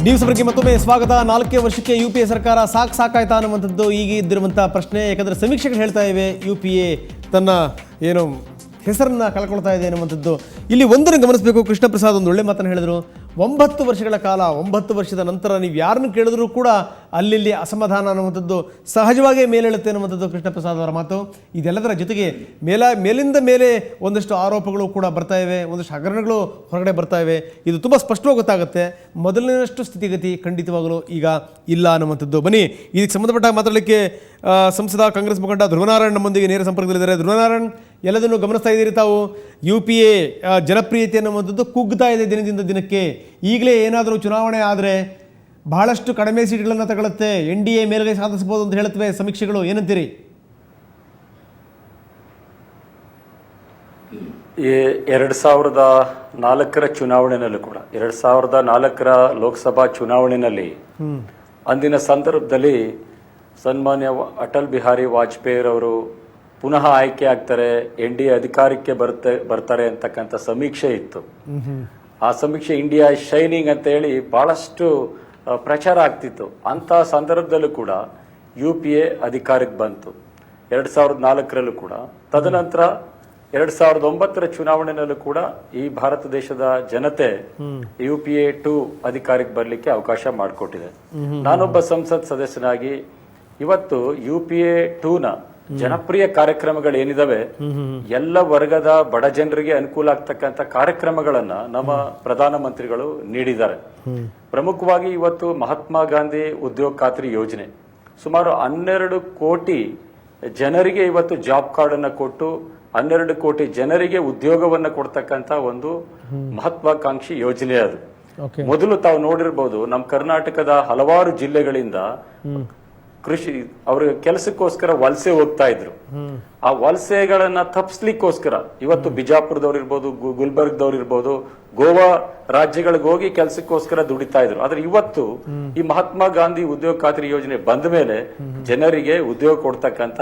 News ಅವರಿಗೆ ಮತ್ತೊಮ್ಮೆ ಸ್ವಾಗತ. 4 ವರ್ಷಕ್ಕೆ UPA ಸರ್ಕಾರ ಸಾಕಾಯ್ತಾ ಅನ್ನುವಂಥದ್ದು ಈಗ ಇದ್ದಿರುವಂಥ ಪ್ರಶ್ನೆ. ಯಾಕಂದರೆ ಸಮೀಕ್ಷೆಗಳು ಹೇಳ್ತಾ ಇವೆ UPA ತನ್ನ ಏನು ಹೆಸರನ್ನು ಕಳ್ಕೊಳ್ತಾ ಇದೆ ಅನ್ನುವಂಥದ್ದು. ಇಲ್ಲಿ ಒಂದನ್ನು ಗಮನಿಸಬೇಕು. ಕೃಷ್ಣ ಪ್ರಸಾದ್ ಒಂದು ಒಳ್ಳೆ ಮಾತನ್ನು ಹೇಳಿದರು. 9 ವರ್ಷಗಳ ಕಾಲ, 9 ವರ್ಷದ ನಂತರ ನೀವು ಯಾರನ್ನು ಕೇಳಿದ್ರೂ ಕೂಡ ಅಲ್ಲಿ ಅಸಮಾಧಾನ ಅನ್ನುವಂಥದ್ದು ಸಹಜವಾಗೇ ಮೇಲೇಳುತ್ತೆ ಅನ್ನುವಂಥದ್ದು ಕೃಷ್ಣ ಪ್ರಸಾದ್ ಅವರ ಮಾತು. ಇದೆಲ್ಲದರ ಜೊತೆಗೆ ಮೇಲಿಂದ ಮೇಲೆ ಒಂದಷ್ಟು ಆರೋಪಗಳು ಕೂಡ ಬರ್ತಾ ಇವೆ, ಒಂದಷ್ಟು ಹಗರಣಗಳು ಹೊರಗಡೆ ಬರ್ತಾ ಇವೆ. ಇದು ತುಂಬ ಸ್ಪಷ್ಟವಾಗಿ ಗೊತ್ತಾಗುತ್ತೆ. ಮೊದಲಿನಷ್ಟು ಸ್ಥಿತಿಗತಿ ಖಂಡಿತವಾಗಲೂ ಈಗ ಇಲ್ಲ ಅನ್ನುವಂಥದ್ದು. ಬನ್ನಿ, ಇದಕ್ಕೆ ಸಂಬಂಧಪಟ್ಟ ಮಾತಾಡಲಿಕ್ಕೆ ಸಂಸದ ಕಾಂಗ್ರೆಸ್ ಮುಖಂಡ ಧ್ರುವನಾರಾಯಣ್ ನಮ್ಮೊಂದಿಗೆ ನೇರ ಸಂಪರ್ಕದಲ್ಲಿದ್ದಾರೆ. ಧ್ರುವನಾರಾಯಣ್, ಎಲ್ಲದನ್ನು ಗಮನಿಸ್ತಾ ಇದ್ದೀರಿ ತಾವು. UPA ಜನಪ್ರಿಯತೆ ಅನ್ನುವಂಥದ್ದು ಕುಗ್ತಾ ಇದೆ ದಿನದಿಂದ ದಿನಕ್ಕೆ. ಈಗಲೇ ಏನಾದರೂ ಚುನಾವಣೆ ಆದರೆ ಬಹಳಷ್ಟು ಕಡಿಮೆ ಸೀಟ್ಗಳನ್ನು ತಗೊಳುತ್ತೆ, NDA ಮೇಲ್ಗೈ ಸಾಧಿಸಬಹುದು ಅಂತ ಹೇಳುತ್ತವೆ ಸಮೀಕ್ಷೆಗಳು. ಏನಂತೀರಿ? 2004ರ ಚುನಾವಣೆಯಲ್ಲೂ ಕೂಡ 2004ರ ಲೋಕಸಭಾ ಚುನಾವಣೆಯಲ್ಲಿ ಅಂದಿನ ಸಂದರ್ಭದಲ್ಲಿ ಸನ್ಮಾನ್ಯ ಅಟಲ್ ಬಿಹಾರಿ ವಾಜಪೇಯಿರವರು ಪುನಃ ಆಯ್ಕೆ ಆಗ್ತಾರೆ, NDA ಅಧಿಕಾರಕ್ಕೆ ಬರ್ತಾರೆ ಅಂತಕ್ಕಂಥ ಸಮೀಕ್ಷೆ ಇತ್ತು. ಆ ಸಮೀಕ್ಷೆ ಇಂಡಿಯಾ ಶೈನಿಂಗ್ ಅಂತ ಹೇಳಿ ಬಹಳಷ್ಟು ಪ್ರಚಾರ ಆಗ್ತಿತ್ತು. ಅಂತ ಸಂದರ್ಭದಲ್ಲೂ ಕೂಡ UPA ಅಧಿಕಾರಕ್ಕೆ ಬಂತು 2004ರಲ್ಲೂ ಕೂಡ. ತದನಂತರ 2009ರ ಚುನಾವಣೆಯಲ್ಲೂ ಕೂಡ ಈ ಭಾರತ ದೇಶದ ಜನತೆ UPA 2 ಅಧಿಕಾರಕ್ಕೆ ಬರಲಿಕ್ಕೆ ಅವಕಾಶ ಮಾಡಿಕೊಟ್ಟಿದೆ. ನಾನೊಬ್ಬ ಸಂಸತ್ ಸದಸ್ಯನಾಗಿ ಇವತ್ತು UPA 2ನ ಜನಪ್ರಿಯ ಕಾರ್ಯಕ್ರಮಗಳು ಏನಿದಾವೆ, ಎಲ್ಲ ವರ್ಗದ ಬಡ ಜನರಿಗೆ ಅನುಕೂಲ ಆಗ್ತಕ್ಕಂಥ ಕಾರ್ಯಕ್ರಮಗಳನ್ನ ನಮ್ಮ ಪ್ರಧಾನಮಂತ್ರಿಗಳು ನೀಡಿದ್ದಾರೆ. ಪ್ರಮುಖವಾಗಿ ಇವತ್ತು ಮಹಾತ್ಮ ಗಾಂಧಿ ಉದ್ಯೋಗ ಖಾತ್ರಿ ಯೋಜನೆ ಸುಮಾರು 12 ಕೋಟಿ ಜನರಿಗೆ ಇವತ್ತು ಜಾಬ್ ಕಾರ್ಡ್ ಅನ್ನ ಕೊಟ್ಟು 12 ಕೋಟಿ ಜನರಿಗೆ ಉದ್ಯೋಗವನ್ನ ಕೊಡ್ತಕ್ಕಂಥ ಒಂದು ಮಹತ್ವಾಕಾಂಕ್ಷಿ ಯೋಜನೆ ಅದು. ಮೊದಲು ತಾವು ನೋಡಿರ್ಬೋದು, ನಮ್ಮ ಕರ್ನಾಟಕದ ಹಲವಾರು ಜಿಲ್ಲೆಗಳಿಂದ ಕೃಷಿ ಅವರ ಕೆಲಸಕ್ಕೋಸ್ಕರ ವಲಸೆ ಹೋಗ್ತಾ ಇದ್ರು. ಆ ವಲಸೆಗಳನ್ನ ತಪ್ಪಿಸ್ಲಿಕ್ಕೋಸ್ಕರ ಇವತ್ತು ಬಿಜಾಪುರದವ್ರು ಇರ್ಬೋದು, ಗುಲ್ಬರ್ಗದವ್ರು ಇರ್ಬೋದು, ಗೋವಾ ರಾಜ್ಯಗಳಿಗೆ ಹೋಗಿ ಕೆಲಸಕ್ಕೋಸ್ಕರ ದುಡಿತಾ ಇದ್ರು. ಆದ್ರೆ ಇವತ್ತು ಈ ಮಹಾತ್ಮ ಗಾಂಧಿ ಉದ್ಯೋಗ ಖಾತ್ರಿ ಯೋಜನೆ ಬಂದ ಮೇಲೆ ಜನರಿಗೆ ಉದ್ಯೋಗ ಕೊಡ್ತಕ್ಕಂತ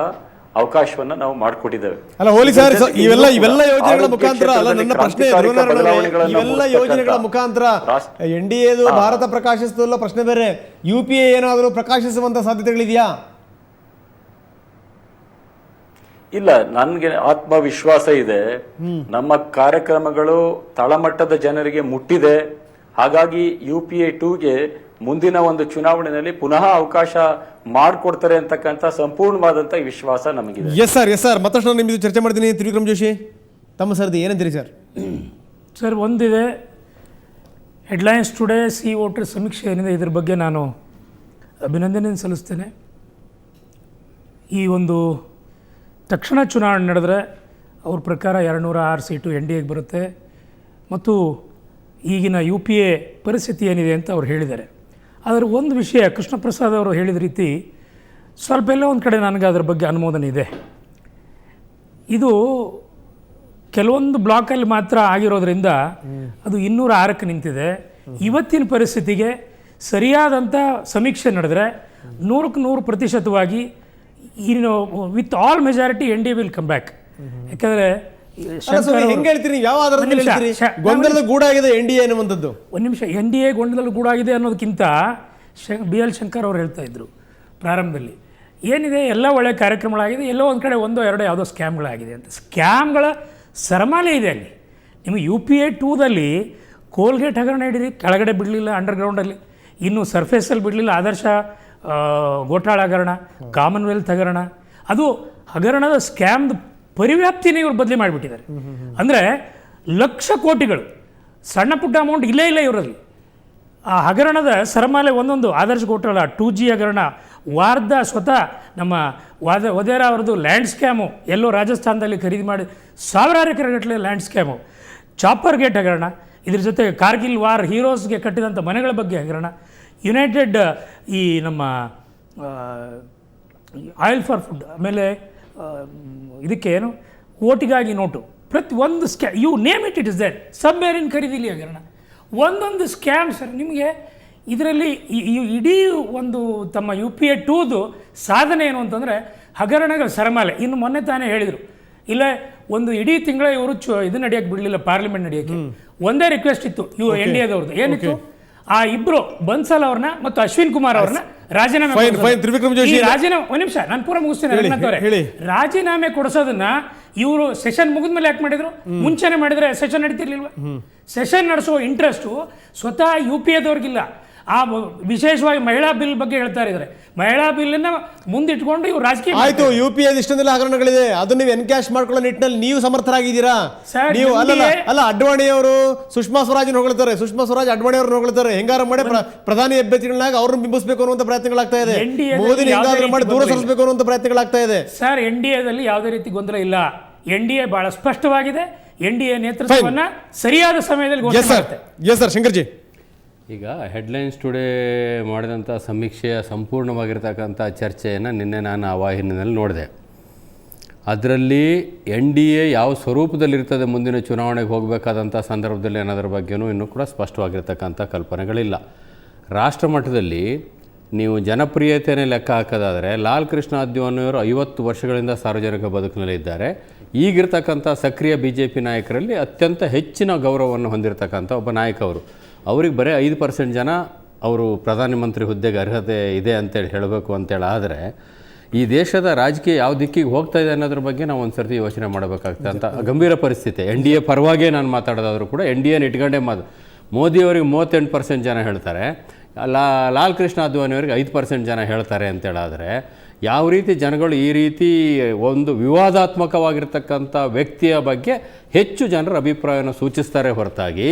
ಅವಕಾಶವನ್ನ ನಾವು ಮಾಡಿಕೊಟ್ಟಿದ್ದೇವೆ. ಅಲ್ಲ ಹೋಲಿ ಸರ್, ಇವೆಲ್ಲ ಯೋಜನೆಗಳ ಮುಖಾಂತರ ಅಲ್ಲ, ನನ್ನ ಪ್ರಶ್ನೆ ಇವೆಲ್ಲ ಯೋಜನೆಗಳ ಮುಖಾಂತರ NDAದು ಭಾರತ ಪ್ರಕಾಶಿಸುವುದಿಲ್ಲ ಪ್ರಶ್ನೆ ಬೇರೆ. UPA ಏನಾದರೂ ಪ್ರಕಾಶಿಸುವಂತ ಸಾಧ್ಯತೆಗಳಿದೆಯಾ? ಇಲ್ಲ, ನನ್ಗೆ ಆತ್ಮವಿಶ್ವಾಸ ಇದೆ. ನಮ್ಮ ಕಾರ್ಯಕ್ರಮಗಳು ತಳಮಟ್ಟದ ಜನರಿಗೆ ಮುಟ್ಟಿದೆ. ಹಾಗಾಗಿ UPA 2ಗೆ ಮುಂದಿನ ಒಂದು ಚುನಾವಣೆಯಲ್ಲಿ ಪುನಃ ಅವಕಾಶ ಮಾಡಿಕೊಡ್ತಾರೆ ಅಂತಕ್ಕಂಥ ಸಂಪೂರ್ಣವಾದಂಥ ವಿಶ್ವಾಸ ನಮಗಿದೆ. ಎಸ್ ಸರ್ ಮತ್ತಷ್ಟು ನಾನು ನಿಮ್ದು ಚರ್ಚೆ ಮಾಡ್ತೀನಿ. ತ್ರಿವಿಕ್ರಮ್ ಜೋಶಿ, ತಮ್ಮ ಸರ್ದಿ ಏನಂತೀರಿ ಸರ್? ಸರ್, ಒಂದಿದೆ ಹೆಡ್ಲೈನ್ಸ್ ಟುಡೇ ಸಿ ವೋಟರ್ ಸಮೀಕ್ಷೆ ಏನಿದೆ, ಇದ್ರ ಬಗ್ಗೆ ನಾನು ಅಭಿನಂದನೆ ಸಲ್ಲಿಸ್ತೇನೆ. ಈ ಒಂದು ತಕ್ಷಣ ಚುನಾವಣೆ ನಡೆದರೆ ಅವ್ರ ಪ್ರಕಾರ 206 ಸೀಟು NDAಗೆ ಬರುತ್ತೆ. ಮತ್ತು ಈಗಿನ UPA ಪರಿಸ್ಥಿತಿ ಏನಿದೆ ಅಂತ ಅವ್ರು ಹೇಳಿದ್ದಾರೆ. ಆದರೆ ಒಂದು ವಿಷಯ ಕೃಷ್ಣ ಪ್ರಸಾದ್ ಅವರು ಹೇಳಿದ ರೀತಿ ಸ್ವಲ್ಪ ಎಲ್ಲ ಒಂದು ಕಡೆ ನನಗೆ ಅದರ ಬಗ್ಗೆ ಅನುಮೋದನೆ ಇದೆ. ಇದು ಕೆಲವೊಂದು ಬ್ಲಾಕಲ್ಲಿ ಮಾತ್ರ ಆಗಿರೋದ್ರಿಂದ ಅದು 206ಕ್ಕೆ ನಿಂತಿದೆ. ಇವತ್ತಿನ ಪರಿಸ್ಥಿತಿಗೆ ಸರಿಯಾದಂಥ ಸಮೀಕ್ಷೆ ನಡೆದರೆ 100% with all majority NDA will come back. ಯಾಕಂದರೆ ಹೆಂಗೆ ಹೇಳ್ತೀರಿ, ಯಾವ ಆಧಾರದಲ್ಲಿ ಹೇಳ್ತೀರಿ ಗೊಂದಲದ ಗೂಡಾಗಿದೆ NDA ಅನ್ನುವಂಥದ್ದು? ಒಂದು ನಿಮಿಷ, NDA ಗೊಂದಲದ ಗೂಡಾಗಿದೆ ಅನ್ನೋದಕ್ಕಿಂತ BL ಶಂಕರ್ ಅವರು ಹೇಳ್ತಾ ಇದ್ರು ಪ್ರಾರಂಭದಲ್ಲಿ, ಏನಿದೆ ಎಲ್ಲ ಒಳ್ಳೆಯ ಕಾರ್ಯಕ್ರಮಗಳಾಗಿದೆ, ಎಲ್ಲೋ ಒಂದು ಕಡೆ ಒಂದೋ ಎರಡೋ ಯಾವುದೋ ಸ್ಕ್ಯಾಮ್ಗಳಾಗಿದೆ ಅಂತ. ಸ್ಕ್ಯಾಮ್ಗಳ ಸರಮಾಲೆ ಇದೆ ಅಲ್ಲಿ. ನಿಮಗೆ UPA 2ದಲ್ಲಿ ಕೋಲ್ಗೇಟ್ ಹಗರಣ ಹಿಡೀರಿ, ಕೆಳಗಡೆ ಬಿಡಲಿಲ್ಲ, ಅಂಡರ್ಗ್ರೌಂಡಲ್ಲಿ ಇನ್ನೂ ಸರ್ಫೇಸಲ್ಲಿ ಬಿಡಲಿಲ್ಲ, ಆದರ್ಶ ಗೋಟಾಳ ಹಗರಣ, ಕಾಮನ್ವೆಲ್ತ್ ಹಗರಣ, ಅದು ಹಗರಣದ ಸ್ಕ್ಯಾಮ್ದು ಪರಿವ್ಯಾಪ್ತಿನೇ ಇವರು ಬದಲಿ ಮಾಡಿಬಿಟ್ಟಿದ್ದಾರೆ. ಅಂದರೆ ಲಕ್ಷ ಕೋಟಿಗಳು, ಸಣ್ಣ ಪುಟ್ಟ ಅಮೌಂಟ್ ಇಲ್ಲೇ ಇಲ್ಲ ಇವರಲ್ಲಿ. ಆ ಹಗರಣದ ಸರಮಾಲೆ ಒಂದೊಂದು, ಆದರ್ಶ ಗೋಟಾಳ, 2G ಹಗರಣ, ವಾರ್ಧ ಸ್ವತಃ ನಮ್ಮ ವದೇರಾ ಅವರದು ಲ್ಯಾಂಡ್ ಸ್ಕ್ಯಾಮು, ಎಲ್ಲೋ ರಾಜಸ್ಥಾನದಲ್ಲಿ ಖರೀದಿ ಮಾಡಿ ಸಾವಿರಾರು ಎಕರೆಗಟ್ಟಲೆ ಲ್ಯಾಂಡ್ ಸ್ಕ್ಯಾಮು, ಚಾಪರ್ ಗೇಟ್ ಹಗರಣ, ಇದ್ರ ಜೊತೆ ಕಾರ್ಗಿಲ್ ವಾರ್ ಹೀರೋಸ್ಗೆ ಕಟ್ಟಿದಂಥ ಮನೆಗಳ ಬಗ್ಗೆ ಹಗರಣ, ಯುನೈಟೆಡ್ ಈ ನಮ್ಮ ಆಯಿಲ್ ಫಾರ್ ಫುಡ್, ಆಮೇಲೆ ಇದಕ್ಕೆ ಏನು ಓಟಿಗಾಗಿ ನೋಟು, ಪ್ರತಿ ಒಂದು you name it is there, submarine ಖರೀದಿಲಿ ಹಗರಣ, ಒಂದೊಂದು ಸ್ಕ್ಯಾಮ್ ಸರ್. ನಿಮಗೆ ಇದರಲ್ಲಿ ಇಡೀ ಒಂದು ತಮ್ಮ UPA 2ದು ಸಾಧನೆ ಏನು ಅಂತಂದರೆ ಹಗರಣಗಳ ಸರಮಾಲೆ. ಇನ್ನು ಮೊನ್ನೆ ತಾನೇ ಹೇಳಿದರು, ಇಲ್ಲ ಒಂದು ಇಡೀ ತಿಂಗಳ ಇವರು ಇದು ನಡೆಯೋಕ್ಕೆ ಬಿಡಲಿಲ್ಲ, ಪಾರ್ಲಿಮೆಂಟ್ ನಡೆಯೋಕ್ಕೆ. ಒಂದೇ ರಿಕ್ವೆಸ್ಟ್ ಇತ್ತು NDAದವ್ರದ್ದು, ಏನಿತ್ತು, ಆ ಇಬ್ರು ಬನ್ಸಲ್ ಅವ್ರನ್ನ ಮತ್ತು ಅಶ್ವಿನ್ ಕುಮಾರ್ ಅವ್ರನ್ನ ರಾಜೀನಾಮೆ Fine, ಕೊಡ್ಸೋದು. fine. ತ್ರಿವಿಕ್ರಮ್ ಜೋಶಿ ಈ ರಾಜೀನಾಮೆ ಒಂದ್ ನಿಮಿಷ ನಾನು ಪೂರ ಮುಗಿಸ್ತೇನೆ ರಘುನಾಥ್ ಅವರೇ. ಹೇಳಿ. ರಾಜೀನಾಮೆ ಕೊಡಿಸೋದನ್ನ ಇವರು ಸೆಷನ್ ಮುಗಿದ್ಮೇಲೆ ಯಾಕೆ ಮಾಡಿದ್ರು? ಮುಂಚೆನೆ ಮಾಡಿದ್ರೆ ಸೆಷನ್ ನಡೀತಿರ್ಲಿಲ್ವಾ? ಸೆಷನ್ ನಡೆಸೋ ಇಂಟ್ರೆಸ್ಟು ಸ್ವತಃ UPA-ದವ್ರಿಗಿಲ್ಲ. ಆ ವಿಶೇಷವಾಗಿ ಮಹಿಳಾ ಬಿಲ್ ಬಗ್ಗೆ ಹೇಳ್ತಾ ಇದ್ದಾರೆ. ಮಹಿಳಾ ಬಿಲ್ ಮುಂದಿಟ್ಕೊಂಡು ಇವ್ರು ರಾಜಕೀಯ ಆಯ್ತು, UPA ಇಷ್ಟೊಂದೆಲ್ಲ ಹಗರಣಗಳಿದೆ, ಅದನ್ನ ನೀವು ಎನ್ಕ್ಯಾಶ್ ಮಾಡ್ಕೊಳ್ಳೋ ನಿಟ್ಟಿನಲ್ಲಿ ನೀವು ಸಮರ್ಥರಾಗಿದ್ದೀರಾ? ಸರ್, ನೀವು NDA ಅಲ್ಲ ಅಡ್ವಾಣಿ ಅವರು ಸುಷ್ಮಾ ಸ್ವರಾಜ್ ಹೊಗಳ್ತಾರೆ, ಸುಷ್ಮಾ ಸ್ವರಾಜ್ ಅಡ್ವಾಣಿ ಅವ್ರನ್ನ ಹೊಗಳ್ತಾರೆ. ಹೆಂಗಾರ ಮಾಡಿ ಪ್ರಧಾನಿ ಅಭ್ಯರ್ಥಿಗಳನ್ನಾಗಿ ಅವ್ರನ್ನ ಬಿಂಬಿಸಬೇಕು ಅನ್ನುವಂತ ಪ್ರಯತ್ನಗಳಾಗ್ತಾ ಇದೆ. NDA ದಲ್ಲಿ ಮೋದಿ ಯಾವುದೇ ಹೆಂಗಾದ್ರೂ ಮಾಡಿ ರೀತಿ ದೂರ ಗೊಂದಲ ಸರಿಸಬೇಕು ಅನ್ನುವಂತ ಪ್ರಯತ್ನಗಳಾಗ್ತಾ ಇದೆ. ಸರ್, NDA-ದಲ್ಲಿ ಯಾವುದೇ ರೀತಿ ಗೊಂದಲ ಇಲ್ಲ. NDA ಬಹಳ ಸ್ಪಷ್ಟವಾಗಿದೆ. NDA ನೇತೃತ್ವವನ್ನ ಸರಿಯಾದ ಸಮಯದಲ್ಲಿ ಘೋಷಣೆ ಮಾಡುತ್ತೆ. Yes sir, Shankarji. ಈಗ ಹೆಡ್ಲೈನ್ಸ್ ಟುಡೇ ಮಾಡಿದಂಥ ಸಮೀಕ್ಷೆಯ ಸಂಪೂರ್ಣವಾಗಿರ್ತಕ್ಕಂಥ ಚರ್ಚೆಯನ್ನು ನಿನ್ನೆ ನಾನು ಆ ವಾಹಿನಿಯಲ್ಲಿ ನೋಡಿದೆ. ಅದರಲ್ಲಿ NDA ಯಾವ ಸ್ವರೂಪದಲ್ಲಿರ್ತದೆ ಮುಂದಿನ ಚುನಾವಣೆಗೆ ಹೋಗಬೇಕಾದಂಥ ಸಂದರ್ಭದಲ್ಲಿ ಅನ್ನೋದ್ರ ಬಗ್ಗೆಯೂ ಇನ್ನೂ ಕೂಡ ಸ್ಪಷ್ಟವಾಗಿರ್ತಕ್ಕಂಥ ಕಲ್ಪನೆಗಳಿಲ್ಲ. ರಾಷ್ಟ್ರ ಮಟ್ಟದಲ್ಲಿ ನೀವು ಜನಪ್ರಿಯತೆಯೇ ಲೆಕ್ಕ ಹಾಕೋದಾದರೆ ಲಾಲ್ ಕೃಷ್ಣ ಅದ್ವಾನಿಯವರು 50 ವರ್ಷಗಳಿಂದ ಸಾರ್ವಜನಿಕ ಬದುಕಿನಲ್ಲಿದ್ದಾರೆ. ಈಗಿರ್ತಕ್ಕಂಥ ಸಕ್ರಿಯ BJP ನಾಯಕರಲ್ಲಿ ಅತ್ಯಂತ ಹೆಚ್ಚಿನ ಗೌರವವನ್ನು ಹೊಂದಿರತಕ್ಕಂಥ ಒಬ್ಬ ನಾಯಕ ಅವರು. ಅವ್ರಿಗೆ ಬರೀ 5% ಜನ ಅವರು ಪ್ರಧಾನಮಂತ್ರಿ ಹುದ್ದೆಗೆ ಅರ್ಹತೆ ಇದೆ ಅಂತೇಳಿ ಹೇಳಬೇಕು ಅಂತೇಳಿ ಆದರೆ ಈ ದೇಶದ ರಾಜಕೀಯ ಯಾವ ದಿಕ್ಕಿಗೆ ಹೋಗ್ತಾ ಇದೆ ಅನ್ನೋದ್ರ ಬಗ್ಗೆ ನಾವು ಒಂದು ಸರ್ತಿ ಯೋಚನೆ ಮಾಡಬೇಕಾಗ್ತದೆ ಅಂತ ಗಂಭೀರ ಪರಿಸ್ಥಿತಿ. NDA ಪರವಾಗೇ ನಾನು ಮಾತಾಡೋದಾದರೂ ಕೂಡ NDA ಇಟ್ಕೊಂಡೇ ಮೋದಿಯವರಿಗೆ 38% ಜನ ಹೇಳ್ತಾರೆ, ಲಾಲ್ ಕೃಷ್ಣ ಅದ್ವಾನಿಯವರಿಗೆ 5% ಜನ ಹೇಳ್ತಾರೆ ಅಂತೇಳಾದರೆ ಯಾವ ರೀತಿ ಜನಗಳು ಈ ರೀತಿ ಒಂದು ವಿವಾದಾತ್ಮಕವಾಗಿರ್ತಕ್ಕಂಥ ವ್ಯಕ್ತಿಯ ಬಗ್ಗೆ ಹೆಚ್ಚು ಜನರ ಅಭಿಪ್ರಾಯವನ್ನು ಸೂಚಿಸ್ತಾರೆ ಹೊರತಾಗಿ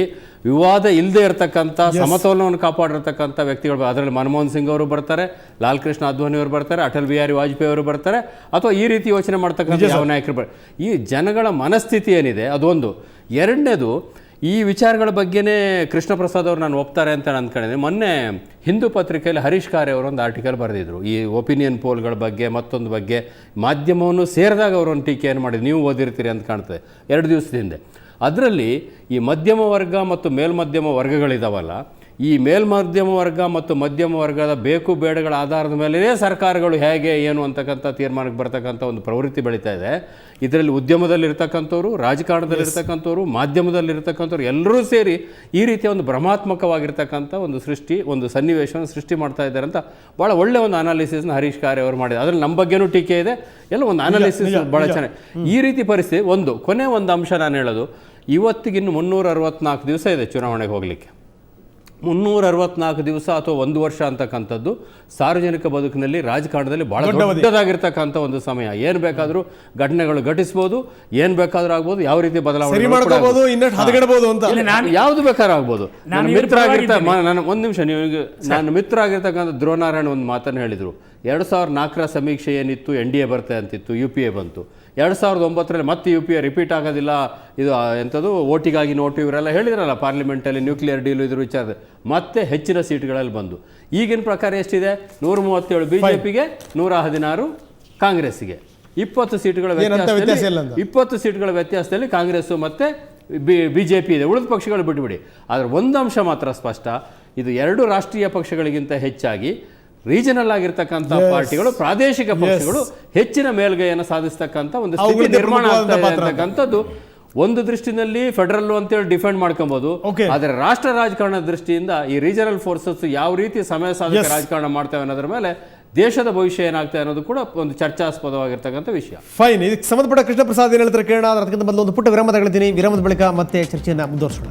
ವಿವಾದ ಇಲ್ಲದೆ ಇರತಕ್ಕಂಥ ಸಮತೋಲನವನ್ನು ಕಾಪಾಡಿರ್ತಕ್ಕಂಥ ವ್ಯಕ್ತಿಗಳು, ಅದರಲ್ಲಿ ಮನಮೋಹನ್ ಸಿಂಗ್ ಅವರು ಬರ್ತಾರೆ, ಲಾಲ್ ಕೃಷ್ಣ ಅದ್ವಾನಿಯವರು ಬರ್ತಾರೆ, ಅಟಲ್ ಬಿಹಾರಿ ವಾಜಪೇಯಿ ಅವರು ಬರ್ತಾರೆ, ಅಥವಾ ಈ ರೀತಿ ಯೋಚನೆ ಮಾಡ್ತಕ್ಕಂಥ ಯಾವ ನಾಯಕರು ಈ ಜನಗಳ ಮನಸ್ಥಿತಿ ಏನಿದೆ ಅದೊಂದು. ಎರಡನೇದು, ಈ ವಿಚಾರಗಳ ಬಗ್ಗೆನೇ ಕೃಷ್ಣ ಪ್ರಸಾದ್ ಅವರು ನಾನು ಒಪ್ತಾರೆ ಅಂತ ಅಂದ್ಕೊಂಡಿದ್ದೆ. ಮೊನ್ನೆ ಹಿಂದೂ ಪತ್ರಿಕೆಯಲ್ಲಿ ಹರೀಶ್ ಕಾರ್ಯ ಅವರು ಒಂದು ಆರ್ಟಿಕಲ್ ಬರೆದಿದ್ರು ಈ ಒಪಿನಿಯನ್ ಪೋಲ್ಗಳ ಬಗ್ಗೆ, ಮತ್ತೊಂದು ಬಗ್ಗೆ. ಮಾಧ್ಯಮವನ್ನು ಸೇರಿದಾಗ ಅವರೊಂದು ಟೀಕೆಯನ್ನು ಮಾಡಿದ್ರು, ನೀವು ಓದಿರ್ತೀರಿ ಅಂತ ಕಾಣ್ತದೆ 2 ದಿವಸದ ಹಿಂದೆ. ಅದರಲ್ಲಿ ಈ ಮಧ್ಯಮ ವರ್ಗ ಮತ್ತು ಮೇಲ್ಮಧ್ಯಮ ವರ್ಗಗಳಿದಾವಲ್ಲ, ಈ ಮೇಲ್ಮಧ್ಯಮ ವರ್ಗ ಮತ್ತು ಮಧ್ಯಮ ವರ್ಗದ ಬೇಕು ಬೇಡಗಳ ಆಧಾರದ ಮೇಲೇ ಸರ್ಕಾರಗಳು ಹೇಗೆ ಏನು ಅಂತಕ್ಕಂಥ ತೀರ್ಮಾನಕ್ಕೆ ಬರ್ತಕ್ಕಂಥ ಒಂದು ಪ್ರವೃತ್ತಿ ಬೆಳೀತಾ ಇದೆ. ಇದರಲ್ಲಿ ಉದ್ಯಮದಲ್ಲಿರ್ತಕ್ಕಂಥವ್ರು, ರಾಜಕಾರಣದಲ್ಲಿರ್ತಕ್ಕಂಥವ್ರು, ಮಾಧ್ಯಮದಲ್ಲಿರ್ತಕ್ಕಂಥವ್ರು ಎಲ್ಲರೂ ಸೇರಿ ಈ ರೀತಿಯ ಒಂದು ಭ್ರಮಾತ್ಮಕವಾಗಿರ್ತಕ್ಕಂಥ ಒಂದು ಸನ್ನಿವೇಶವನ್ನು ಸೃಷ್ಟಿ ಮಾಡ್ತಾ ಇದ್ದಾರೆ ಅಂತ ಭಾಳ ಒಳ್ಳೆಯ ಒಂದು ಅನಾಲಿಸಿಸ್ನ ಹರೀಶ್ ಕಾರ್ಯ ಅವರು ಮಾಡಿದ್ದಾರೆ. ಅದರಲ್ಲಿ ನಮ್ಮ ಬಗ್ಗೆನೂ ಟೀಕೆ ಇದೆ, ಎಲ್ಲ ಒಂದು ಅನಾಲಿಸಿಸ್ ಭಾಳ ಚೆನ್ನಾಗಿ. ಈ ರೀತಿ ಪರಿಸ್ಥಿತಿ ಕೊನೆ ಒಂದು ಅಂಶ ನಾನು ಹೇಳೋದು, ಇವತ್ತಿಗಿನ್ನು 364 ದಿವಸ ಇದೆ ಚುನಾವಣೆಗೆ ಹೋಗಲಿಕ್ಕೆ. 364 ದಿವಸ ಅಥವಾ 1 ವರ್ಷ ಅಂತಕ್ಕಂಥದ್ದು ಸಾರ್ವಜನಿಕ ಬದುಕಿನಲ್ಲಿ ರಾಜಕಾರಣದಲ್ಲಿ ಬಹಳ ದೊಡ್ಡದಾಗಿರ್ತಕ್ಕಂಥ ಒಂದು ಸಮಯ. ಏನು ಬೇಕಾದರೂ ಘಟನೆಗಳು ಘಟಿಸ್ಬೋದು, ಏನು ಬೇಕಾದರೂ ಆಗ್ಬೋದು, ಯಾವ ರೀತಿ ಬದಲಾವಣೆ ಯಾವುದು ಬೇಕಾದ್ರೂ ಆಗ್ಬೋದು. ನನ್ನ ಮಿತ್ರ ಒಂದು ನಿಮಿಷ, ನೀವು ನನ್ನ ಮಿತ್ರ ಆಗಿರ್ತಕ್ಕಂಥ ಧ್ರುವನಾರಾಯಣ್ ಒಂದು ಮಾತನ್ನು ಹೇಳಿದರು. 2004ರ ಸಮೀಕ್ಷೆ ಏನಿತ್ತು, NDA ಬರುತ್ತೆ ಅಂತಿತ್ತು, UPA ಬಂತು. 2009ರಲ್ಲಿ ಮತ್ತೆ UPA ರಿಪೀಟ್ ಆಗೋದಿಲ್ಲ, ಇದು ಎಂಥದ್ದು ಓಟಿಗಾಗಿ ನೋಟು ಇವರೆಲ್ಲ ಹೇಳಿದ್ರಲ್ಲ ಪಾರ್ಲಿಮೆಂಟಲ್ಲಿ, ನ್ಯೂಕ್ಲಿಯರ್ ಡೀಲು ಇದ್ರ ವಿಚಾರದ ಮತ್ತೆ ಹೆಚ್ಚಿನ ಸೀಟ್ಗಳಲ್ಲಿ ಬಂದು. ಈಗಿನ ಪ್ರಕಾರ ಎಷ್ಟಿದೆ? 137 BJPಗೆ, 116 ಕಾಂಗ್ರೆಸ್ಸಿಗೆ. 20 ಸೀಟ್ಗಳ ವ್ಯತ್ಯಾಸದಲ್ಲಿ 20 ಸೀಟ್ಗಳ ವ್ಯತ್ಯಾಸದಲ್ಲಿ ಕಾಂಗ್ರೆಸ್ಸು ಮತ್ತು BJP ಇದೆ. ಉಳಿದ ಪಕ್ಷಗಳು ಬಿಟ್ಟುಬಿಡಿ. ಆದರೆ ಒಂದು ಅಂಶ ಮಾತ್ರ ಸ್ಪಷ್ಟ, ಇದು 2 ರಾಷ್ಟ್ರೀಯ ಪಕ್ಷಗಳಿಗಿಂತ ಹೆಚ್ಚಾಗಿ ರೀಜನಲ್ ಆಗಿರ್ತಕ್ಕಂಥ ಪಾರ್ಟಿಗಳು, ಪ್ರಾದೇಶಿಕ ಪಕ್ಷಗಳು ಹೆಚ್ಚಿನ ಮೇಲ್ಗೈಯನ್ನು ಸಾಧಿಸ್ತಕ್ಕಂಥ ಒಂದು ಸ್ಥಿತಿ ನಿರ್ಮಾಣ ಆಗ್ತಾ ಇದೆ ಅಂತಕ್ಕಂಥದ್ದು ಒಂದು ದೃಷ್ಟಿನಲ್ಲಿ ಫೆಡರಲ್ ಅಂತೇಳಿ ಡಿಫೆಂಡ್ ಮಾಡ್ಕೊಬಹುದು. ಆದರೆ ರಾಷ್ಟ್ರ ರಾಜಕಾರಣದ ದೃಷ್ಟಿಯಿಂದ ಈ ರೀಜನಲ್ ಫೋರ್ಸಸ್ ಯಾವ ರೀತಿ ಸಮಯ ಸಾಧಕ ರಾಜಕಾರಣ ಮಾಡ್ತೇವೆ ಅನ್ನೋದ್ರ ಮೇಲೆ ದೇಶದ ಭವಿಷ್ಯ ಏನಾಗ್ತದೆ ಅನ್ನೋದು ಕೂಡ ಒಂದು ಚರ್ಚಾಸ್ಪದವಾಗಿರ್ತಕ್ಕಂಥ ವಿಷಯ. ಫೈನ್. ಇದಕ್ಕೆ ಸಂಬಂಧಪಟ್ಟ ಕೃಷ್ಣ ಪ್ರಸಾದ್ ಏನು ಹೇಳ್ತಾರೆ ಕೇಳೋಣ. ಅದಕ್ಕಿಂತ ಮೊದಲು ಒಂದು ಪುಟ್ಟ ವಿರಾಮ ತಗೊಳ್ತೀನಿ. ವಿರಾಮದ ಬಳಿಕ ಮತ್ತೆ ಚರ್ಚೆಯನ್ನು ಮುಂದುವರಿಸೋಣ.